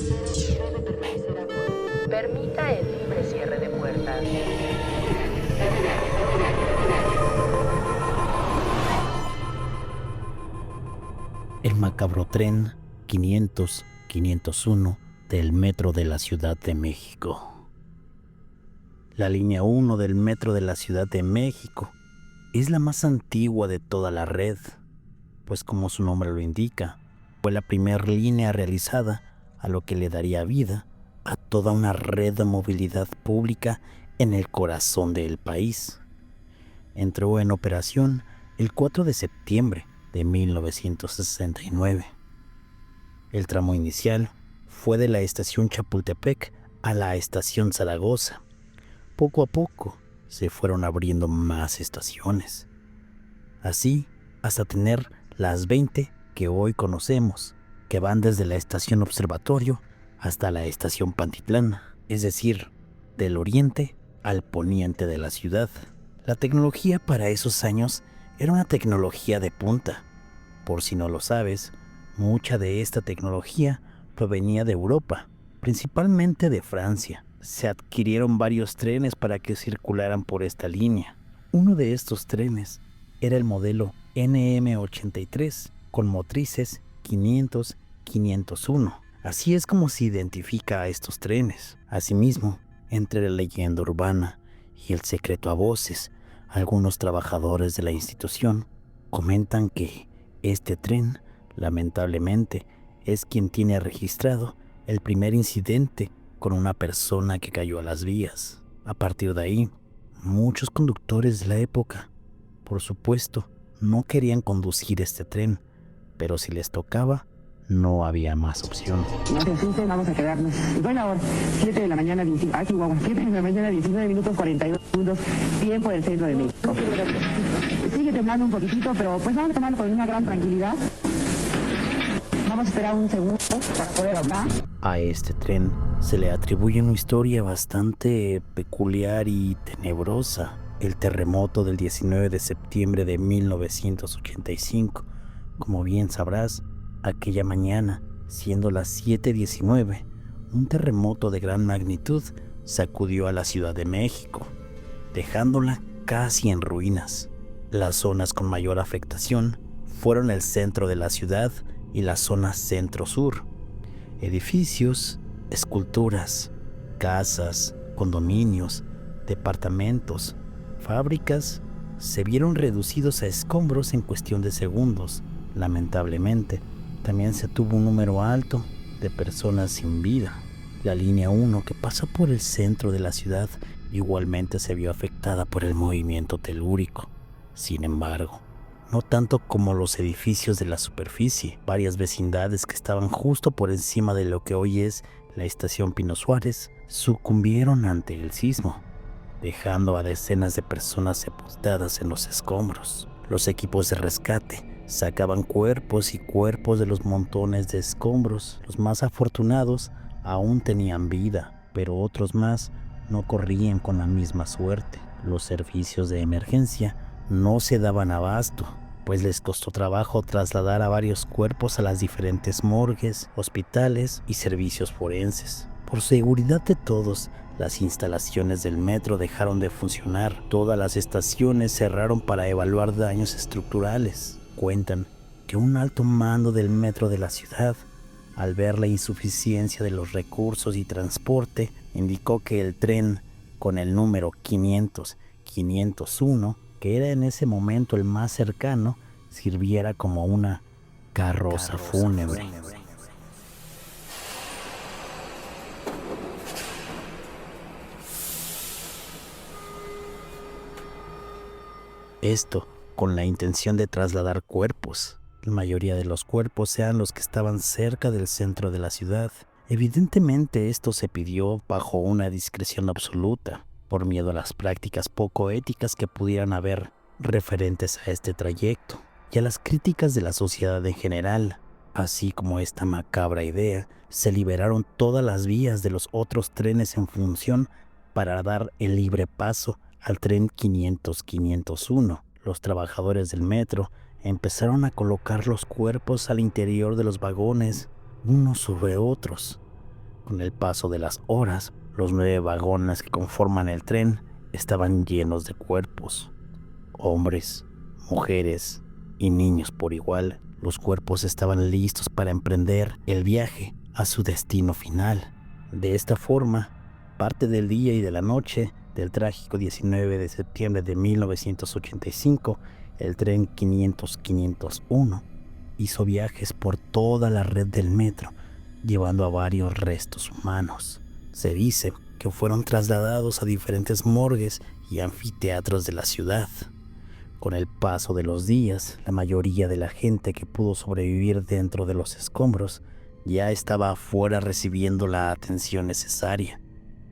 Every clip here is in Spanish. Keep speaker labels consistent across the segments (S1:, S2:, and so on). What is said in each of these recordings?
S1: Debe permanecer a bordo. Permita el libre cierre de puertas.
S2: El macabro tren 500-501 del Metro de la Ciudad de México. La línea 1 del Metro de la Ciudad de México es la más antigua de toda la red, pues como su nombre lo indica, fue la primera línea realizada, a lo que le daría vida a toda una red de movilidad pública en el corazón del país. Entró en operación el 4 de septiembre de 1969. El tramo inicial fue de la estación Chapultepec a la estación Zaragoza. Poco a poco se fueron abriendo más estaciones, así hasta tener las 20 que hoy conocemos, que van desde la estación Observatorio hasta la estación Pantitlán, es decir, del oriente al poniente de la ciudad. La tecnología para esos años era una tecnología de punta. Por si no lo sabes, mucha de esta tecnología provenía de Europa, principalmente de Francia. Se adquirieron varios trenes para que circularan por esta línea. Uno de estos trenes era el modelo NM83 con motrices 500-501. Así es como se identifica a estos trenes. Asimismo, entre la leyenda urbana y el secreto a voces, algunos trabajadores de la institución comentan que este tren, lamentablemente, es quien tiene registrado el primer incidente con una persona que cayó a las vías. A partir de ahí, muchos conductores de la época, por supuesto, no querían conducir este tren, pero si les tocaba, no había más opción.
S3: No se asusten, vamos a quedarnos. Buena hora, 7 de la mañana, 7 de la mañana, 19 minutos 42 segundos, tiempo del centro de México. Sigue temblando un poquitito, pero pues vamos a tomarlo con una gran tranquilidad. Vamos a esperar un segundo para poder hablar.
S2: A este tren se le atribuye una historia bastante peculiar y tenebrosa. El terremoto del 19 de septiembre de 1985. Como bien sabrás, aquella mañana, siendo las 7:19, un terremoto de gran magnitud sacudió a la Ciudad de México, dejándola casi en ruinas. Las zonas con mayor afectación fueron el centro de la ciudad y la zona centro-sur. Edificios, esculturas, casas, condominios, departamentos, fábricas se vieron reducidos a escombros en cuestión de segundos. Lamentablemente, también se tuvo un número alto de personas sin vida. La línea 1, que pasa por el centro de la ciudad, igualmente se vio afectada por el movimiento telúrico. Sin embargo, no tanto como los edificios de la superficie. Varias vecindades que estaban justo por encima de lo que hoy es la estación Pino Suárez sucumbieron ante el sismo, dejando a decenas de personas sepultadas en los escombros. Los equipos de rescate sacaban cuerpos y cuerpos de los montones de escombros. Los más afortunados aún tenían vida, pero otros más no corrían con la misma suerte. Los servicios de emergencia no se daban abasto, pues les costó trabajo trasladar a varios cuerpos a las diferentes morgues, hospitales y servicios forenses. Por seguridad de todos, las instalaciones del metro dejaron de funcionar. Todas las estaciones cerraron para evaluar daños estructurales. Cuentan que un alto mando del metro de la ciudad, al ver la insuficiencia de los recursos y transporte, indicó que el tren con el número 500-501, que era en ese momento el más cercano, sirviera como una carroza fúnebre. Esto con la intención de trasladar cuerpos. La mayoría de los cuerpos eran los que estaban cerca del centro de la ciudad. Evidentemente esto se pidió bajo una discreción absoluta, por miedo a las prácticas poco éticas que pudieran haber referentes a este trayecto y a las críticas de la sociedad en general. Así como esta macabra idea, se liberaron todas las vías de los otros trenes en función para dar el libre paso al tren 500-501. Los trabajadores del metro empezaron a colocar los cuerpos al interior de los vagones, unos sobre otros. Con el paso de las horas, los 9 vagones que conforman el tren estaban llenos de cuerpos. Hombres, mujeres y niños por igual. Los cuerpos estaban listos para emprender el viaje a su destino final. De esta forma, parte del día y de la noche del trágico 19 de septiembre de 1985, el tren 500-501 hizo viajes por toda la red del metro, llevando a varios restos humanos. Se dice que fueron trasladados a diferentes morgues y anfiteatros de la ciudad. Con el paso de los días, la mayoría de la gente que pudo sobrevivir dentro de los escombros ya estaba afuera recibiendo la atención necesaria,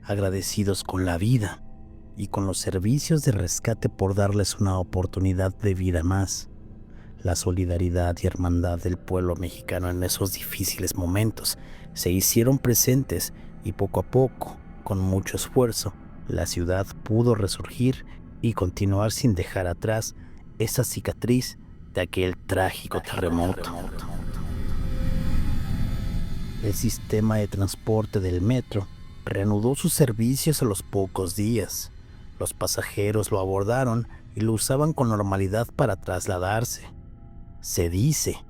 S2: agradecidos con la vida y con los servicios de rescate por darles una oportunidad de vida más. La solidaridad y hermandad del pueblo mexicano en esos difíciles momentos se hicieron presentes y poco a poco, con mucho esfuerzo, la ciudad pudo resurgir y continuar sin dejar atrás esa cicatriz de aquel trágico terremoto. El sistema de transporte del metro reanudó sus servicios a los pocos días. Los pasajeros lo abordaron y lo usaban con normalidad para trasladarse. Se dice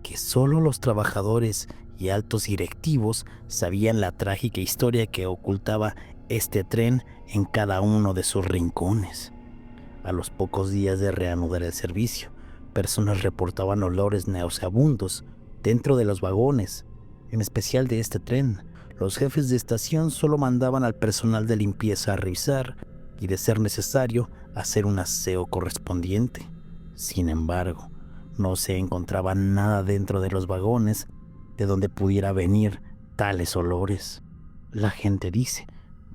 S2: que solo los trabajadores y altos directivos sabían la trágica historia que ocultaba este tren en cada uno de sus rincones. A los pocos días de reanudar el servicio, personas reportaban olores nauseabundos dentro de los vagones, en especial de este tren. Los jefes de estación solo mandaban al personal de limpieza a revisar y, de ser necesario, hacer un aseo correspondiente. Sin embargo, no se encontraba nada dentro de los vagones de donde pudiera venir tales olores. La gente dice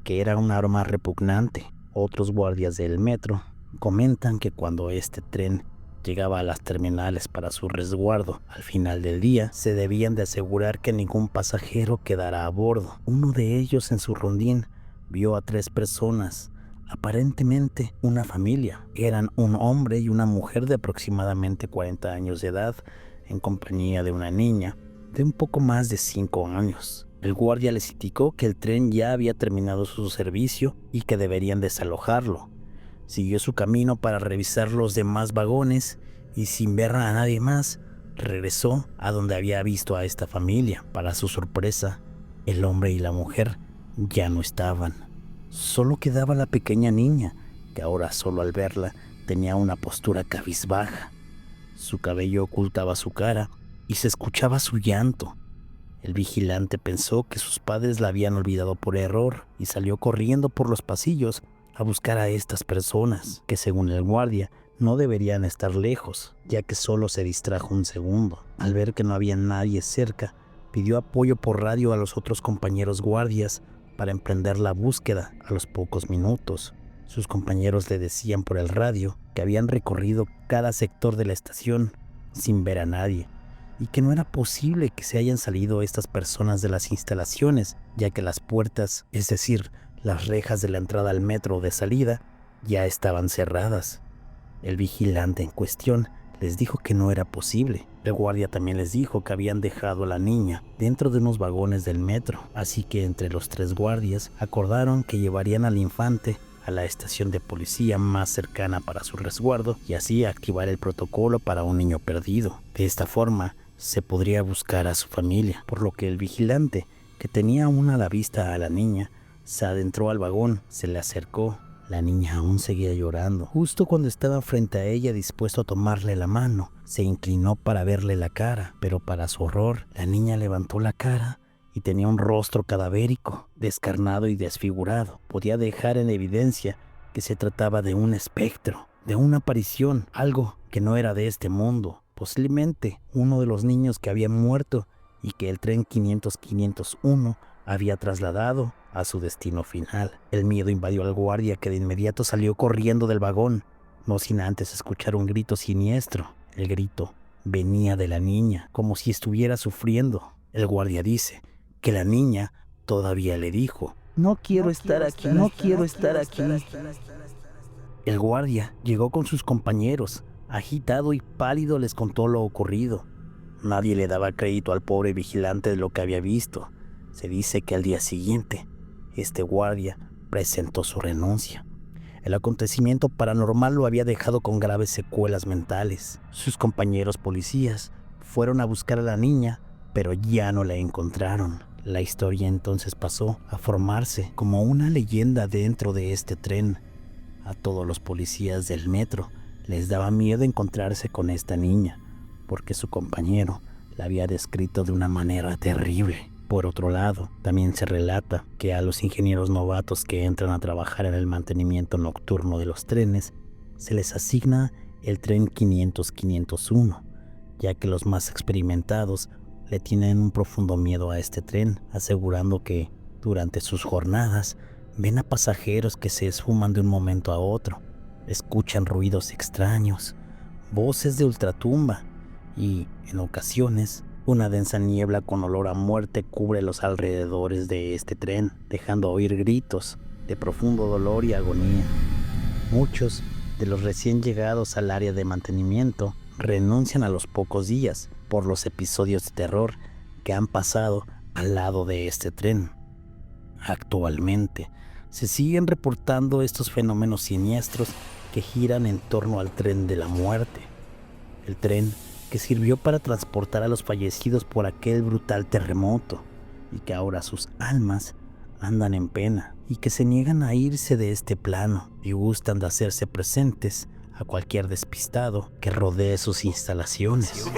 S2: que era un aroma repugnante. Otros guardias del metro comentan que cuando este tren llegaba a las terminales para su resguardo al final del día, se debían de asegurar que ningún pasajero quedara a bordo. Uno de ellos en su rondín vio a 3 personas, aparentemente una familia. Eran un hombre y una mujer de aproximadamente 40 años de edad, en compañía de una niña de un poco más de 5 años. El guardia les indicó que el tren ya había terminado su servicio y que deberían desalojarlo. Siguió su camino para revisar los demás vagones y, sin ver a nadie más, regresó a donde había visto a esta familia. Para su sorpresa, el hombre y la mujer ya no estaban. Solo quedaba la pequeña niña, que ahora solo al verla tenía una postura cabizbaja. Su cabello ocultaba su cara y se escuchaba su llanto. El vigilante pensó que sus padres la habían olvidado por error y salió corriendo por los pasillos a buscar a estas personas, que según el guardia no deberían estar lejos, ya que solo se distrajo un segundo. Al ver que no había nadie cerca, pidió apoyo por radio a los otros compañeros guardias para emprender la búsqueda. A los pocos minutos, sus compañeros le decían por el radio que habían recorrido cada sector de la estación sin ver a nadie, y que no era posible que se hayan salido estas personas de las instalaciones, ya que las puertas, es decir, las rejas de la entrada al metro o de salida, ya estaban cerradas. El vigilante en cuestión les dijo que no era posible. El guardia también les dijo que habían dejado a la niña dentro de unos vagones del metro, así que entre los 3 guardias acordaron que llevarían al infante a la estación de policía más cercana para su resguardo y así activar el protocolo para un niño perdido. De esta forma se podría buscar a su familia, por lo que el vigilante, que tenía aún a la vista a la niña, se adentró al vagón, se le acercó. La niña aún seguía llorando. Justo cuando estaba frente a ella dispuesto a tomarle la mano, se inclinó para verle la cara, pero para su horror, la niña levantó la cara y tenía un rostro cadavérico, descarnado y desfigurado. Podía dejar en evidencia que se trataba de un espectro, de una aparición, algo que no era de este mundo. Posiblemente uno de los niños que había muerto y que el tren 500-501 había trasladado a su destino final. El miedo invadió al guardia, que de inmediato salió corriendo del vagón, no sin antes escuchar un grito siniestro. El grito venía de la niña, como si estuviera sufriendo. El guardia dice que la niña todavía le dijo: "No quiero estar aquí, no quiero estar aquí". El guardia llegó con sus compañeros. Agitado y pálido les contó lo ocurrido. Nadie le daba crédito al pobre vigilante de lo que había visto. Se dice que al día siguiente, este guardia presentó su renuncia. El acontecimiento paranormal lo había dejado con graves secuelas mentales. Sus compañeros policías fueron a buscar a la niña, pero ya no la encontraron. La historia entonces pasó a formarse como una leyenda dentro de este tren. A todos los policías del metro les daba miedo encontrarse con esta niña, porque su compañero la había descrito de una manera terrible. Por otro lado, también se relata que a los ingenieros novatos que entran a trabajar en el mantenimiento nocturno de los trenes se les asigna el tren 500-501, ya que los más experimentados le tienen un profundo miedo a este tren, asegurando que durante sus jornadas ven a pasajeros que se esfuman de un momento a otro, escuchan ruidos extraños, voces de ultratumba y, en ocasiones, una densa niebla con olor a muerte cubre los alrededores de este tren, dejando oír gritos de profundo dolor y agonía. Muchos de los recién llegados al área de mantenimiento renuncian a los pocos días por los episodios de terror que han pasado al lado de este tren. Actualmente, se siguen reportando estos fenómenos siniestros que giran en torno al tren de la muerte. El tren que sirvió para transportar a los fallecidos por aquel brutal terremoto y que ahora sus almas andan en pena y que se niegan a irse de este plano y gustan de hacerse presentes a cualquier despistado que rodee sus instalaciones.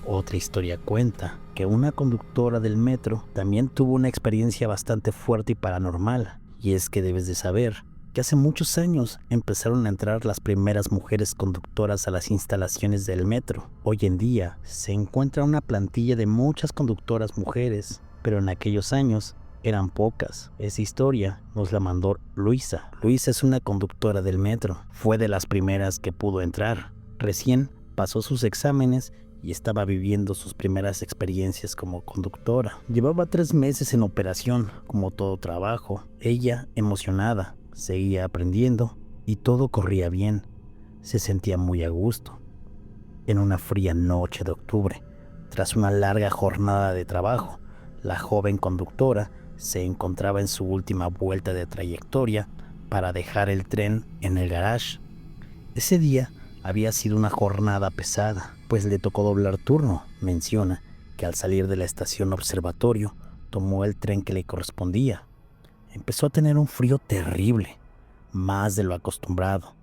S2: Otra historia cuenta que una conductora del metro también tuvo una experiencia bastante fuerte y paranormal, y es que debes de saber que hace muchos años empezaron a entrar las primeras mujeres conductoras a las instalaciones del metro. Hoy en día se encuentra una plantilla de muchas conductoras mujeres, pero en aquellos años eran pocas. Esa historia nos la mandó Luisa. Luisa es una conductora del metro. Fue de las primeras que pudo entrar. Recién pasó sus exámenes y estaba viviendo sus primeras experiencias como conductora. Llevaba 3 meses en operación, como todo trabajo. Ella, emocionada, seguía aprendiendo y todo corría bien. Se sentía muy a gusto. En una fría noche de octubre, tras una larga jornada de trabajo, la joven conductora se encontraba en su última vuelta de trayectoria para dejar el tren en el garage. Ese día había sido una jornada pesada, pues le tocó doblar turno. Menciona que al salir de la estación Observatorio, tomó el tren que le correspondía. Empezó a tener un frío terrible, más de lo acostumbrado.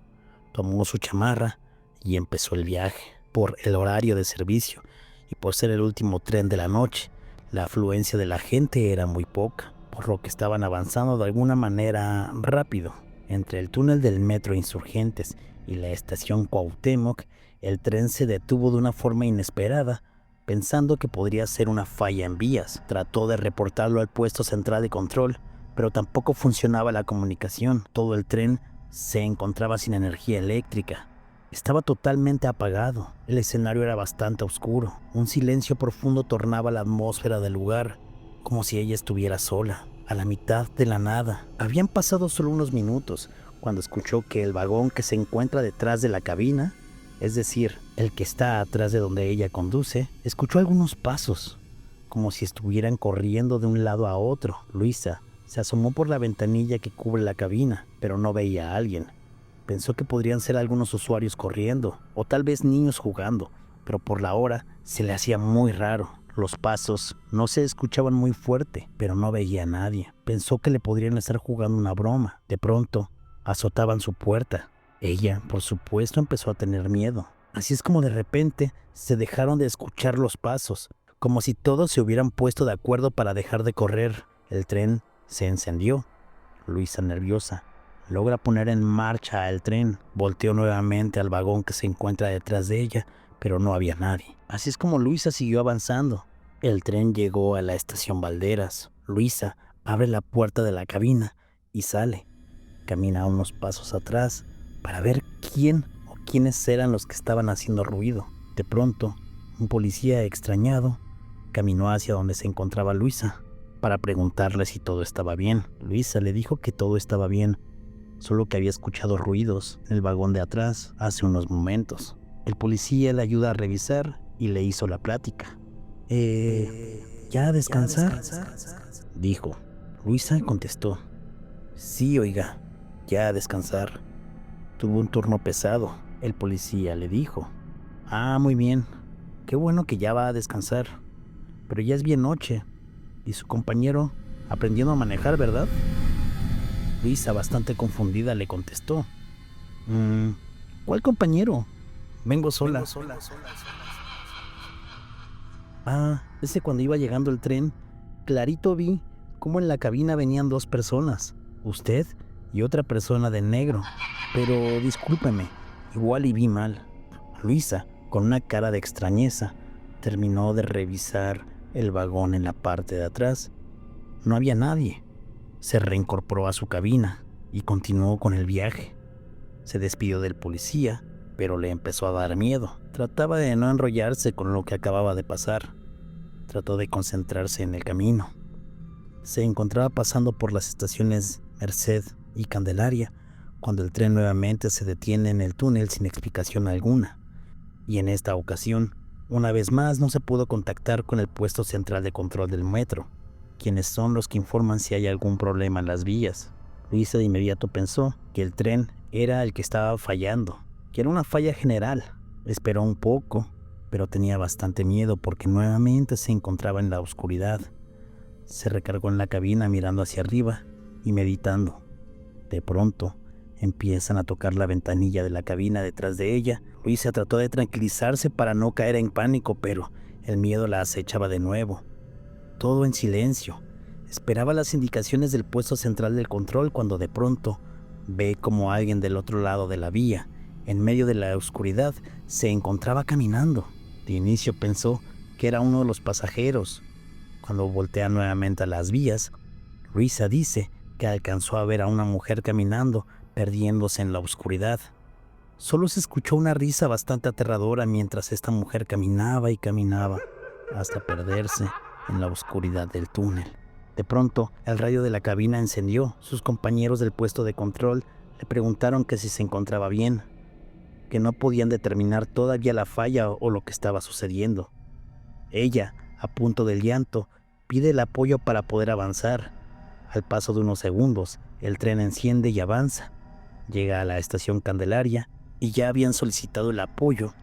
S2: Tomó su chamarra y empezó el viaje. Por el horario de servicio y por ser el último tren de la noche, la afluencia de la gente era muy poca, por lo que estaban avanzando de alguna manera rápido. Entre el túnel del metro Insurgentes y la estación Cuauhtémoc, el tren se detuvo de una forma inesperada, pensando que podría ser una falla en vías. Trató de reportarlo al puesto central de control, pero tampoco funcionaba la comunicación. Todo el tren se encontraba sin energía eléctrica. Estaba totalmente apagado. El escenario era bastante oscuro. Un silencio profundo tornaba la atmósfera del lugar, como si ella estuviera sola, a la mitad de la nada. Habían pasado solo unos minutos cuando escuchó que el vagón que se encuentra detrás de la cabina, es decir, el que está atrás de donde ella conduce, escuchó algunos pasos, como si estuvieran corriendo de un lado a otro. Luisa se asomó por la ventanilla que cubre la cabina, pero no veía a alguien. Pensó que podrían ser algunos usuarios corriendo, o tal vez niños jugando, pero por la hora se le hacía muy raro. Los pasos no se escuchaban muy fuerte, pero no veía a nadie. Pensó que le podrían estar jugando una broma. De pronto, azotaban su puerta. Ella, por supuesto, empezó a tener miedo. Así es como de repente se dejaron de escuchar los pasos, como si todos se hubieran puesto de acuerdo para dejar de correr. El tren se encendió. Luisa, nerviosa, logra poner en marcha el tren. Volteó nuevamente al vagón que se encuentra detrás de ella, pero no había nadie. Así es como Luisa siguió avanzando. El tren llegó a la estación Valderas. Luisa abre la puerta de la cabina y sale. Camina unos pasos atrás para ver quién o quiénes eran los que estaban haciendo ruido. De pronto, un policía extrañado caminó hacia donde se encontraba Luisa para preguntarle si todo estaba bien. Luisa le dijo que todo estaba bien, solo que había escuchado ruidos en el vagón de atrás hace unos momentos. El policía le ayuda a revisar y le hizo la plática. ¿Ya a descansar?, dijo. Luisa contestó. Sí, oiga, ya a descansar. Tuvo un turno pesado, el policía le dijo. Ah, muy bien. Qué bueno que ya va a descansar. Pero ya es bien noche. ¿Y su compañero aprendiendo a manejar, verdad? Luisa, bastante confundida, le contestó. ¿Cuál compañero? Vengo sola. Ah, ese cuando iba llegando el tren, clarito vi cómo en la cabina venían 2 personas, usted y otra persona de negro. Pero discúlpeme, igual y vi mal. Luisa, con una cara de extrañeza, terminó de revisar el vagón en la parte de atrás. No había nadie. Se reincorporó a su cabina y continuó con el viaje. Se despidió del policía, pero le empezó a dar miedo. Trataba de no enrollarse con lo que acababa de pasar. Trató de concentrarse en el camino. Se encontraba pasando por las estaciones Merced y Candelaria cuando el tren nuevamente se detiene en el túnel sin explicación alguna. Y en esta ocasión, una vez más no se pudo contactar con el puesto central de control del metro, quienes son los que informan si hay algún problema en las vías. Luisa de inmediato pensó que el tren era el que estaba fallando, que era una falla general. Esperó un poco, pero tenía bastante miedo porque nuevamente se encontraba en la oscuridad. Se recargó en la cabina mirando hacia arriba y meditando. De pronto, empiezan a tocar la ventanilla de la cabina detrás de ella. Luisa trató de tranquilizarse para no caer en pánico, pero el miedo la acechaba de nuevo. Todo en silencio. Esperaba las indicaciones del puesto central del control cuando de pronto ve como alguien del otro lado de la vía, en medio de la oscuridad, se encontraba caminando. De inicio pensó que era uno de los pasajeros. Cuando voltea nuevamente a las vías, Luisa dice que alcanzó a ver a una mujer caminando, perdiéndose en la oscuridad. Solo se escuchó una risa bastante aterradora mientras esta mujer caminaba y caminaba hasta perderse en la oscuridad del túnel. De pronto, el radio de la cabina encendió. Sus compañeros del puesto de control le preguntaron que si se encontraba bien, que no podían determinar todavía la falla o lo que estaba sucediendo. Ella, a punto del llanto, pide el apoyo para poder avanzar. Al paso de unos segundos, el tren enciende y avanza. Llega a la estación Candelaria y ya habían solicitado el apoyo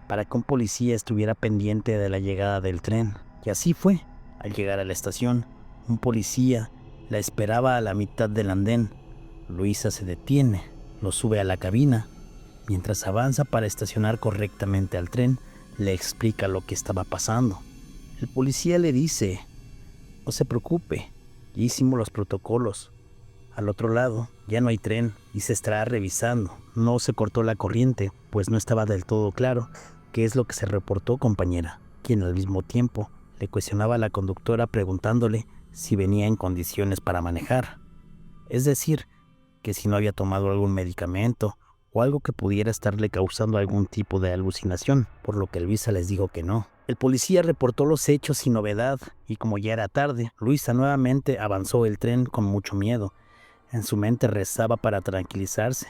S2: para que un policía estuviera pendiente de la llegada del tren. Y así fue. Al llegar a la estación, un policía la esperaba a la mitad del andén. Luisa se detiene, lo sube a la cabina. Mientras avanza para estacionar correctamente al tren, le explica lo que estaba pasando. El policía le dice: no se preocupe, ya hicimos los protocolos. Al otro lado ya no hay tren y se estará revisando. No se cortó la corriente, pues no estaba del todo claro qué es lo que se reportó, compañera. Quien al mismo tiempo le cuestionaba a la conductora preguntándole si venía en condiciones para manejar. Es decir, que si no había tomado algún medicamento o algo que pudiera estarle causando algún tipo de alucinación, por lo que Luisa les dijo que no. El policía reportó los hechos sin novedad y como ya era tarde, Luisa nuevamente avanzó el tren con mucho miedo. En su mente rezaba para tranquilizarse.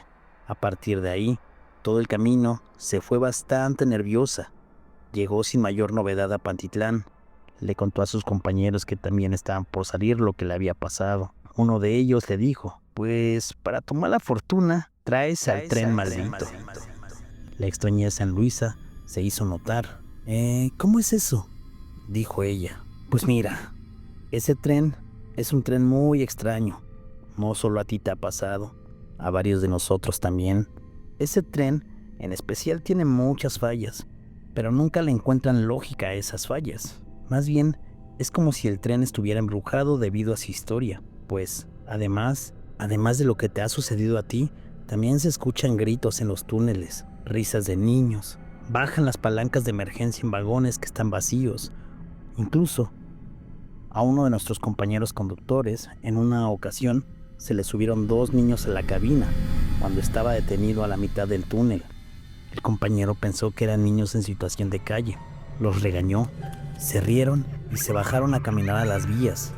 S2: A partir de ahí, todo el camino se fue bastante nerviosa. Llegó sin mayor novedad a Pantitlán. Le contó a sus compañeros que también estaban por salir lo que le había pasado. Uno de ellos le dijo: pues para tu mala fortuna, traes al tren maldito. La extrañeza en Luisa se hizo notar. ¿Cómo es eso?, dijo ella. Pues mira, ese tren es un tren muy extraño. No solo a ti te ha pasado, a varios de nosotros también. Ese tren en especial tiene muchas fallas, pero nunca le encuentran lógica a esas fallas. Más bien, es como si el tren estuviera embrujado debido a su historia, pues, además de lo que te ha sucedido a ti, también se escuchan gritos en los túneles, risas de niños, bajan las palancas de emergencia en vagones que están vacíos. Incluso, a uno de nuestros compañeros conductores, en una ocasión, se le subieron 2 niños a la cabina cuando estaba detenido a la mitad del túnel. El compañero pensó que eran niños en situación de calle, los regañó, se rieron y se bajaron a caminar a las vías,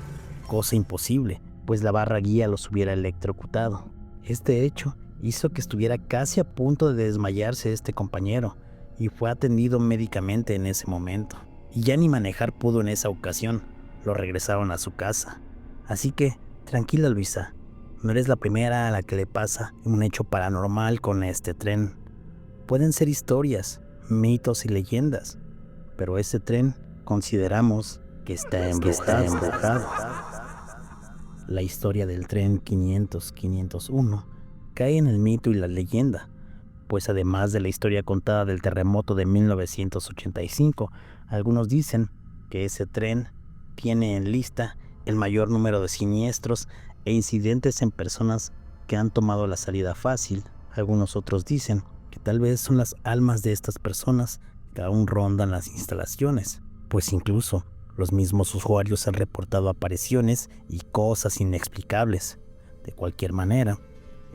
S2: cosa imposible, pues la barra guía los hubiera electrocutado. Este hecho hizo que estuviera casi a punto de desmayarse este compañero, y fue atendido médicamente en ese momento. Y ya ni manejar pudo en esa ocasión, lo regresaron a su casa. Así que, tranquila Luisa, no eres la primera a la que le pasa un hecho paranormal con este tren. Pueden ser historias, mitos y leyendas, pero este tren consideramos que está embrujado. La historia del tren 500-501 cae en el mito y la leyenda, pues además de la historia contada del terremoto de 1985, algunos dicen que ese tren tiene en lista el mayor número de siniestros e incidentes en personas que han tomado la salida fácil. Algunos otros dicen que tal vez son las almas de estas personas que aún rondan las instalaciones, pues incluso los mismos usuarios han reportado apariciones y cosas inexplicables. De cualquier manera,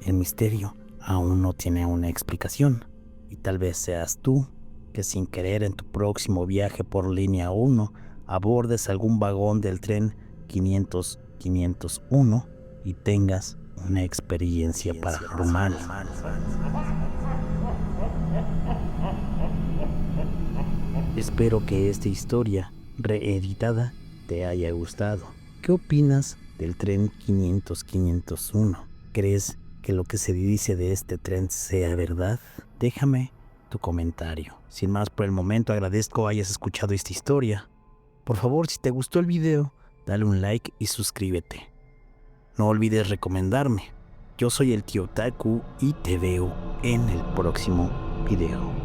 S2: el misterio aún no tiene una explicación, y tal vez seas tú que sin querer en tu próximo viaje por línea 1 abordes algún vagón del tren 500-501 y tengas una experiencia paranormal. Espero que esta historia reeditada te haya gustado. ¿Qué opinas del tren 500-501? ¿Crees que lo que se dice de este tren sea verdad? Déjame tu comentario. Sin más por el momento, agradezco hayas escuchado esta historia. Por favor, si te gustó el video, dale un like y suscríbete. No olvides recomendarme. Yo soy el tío Otaku y te veo en el próximo video.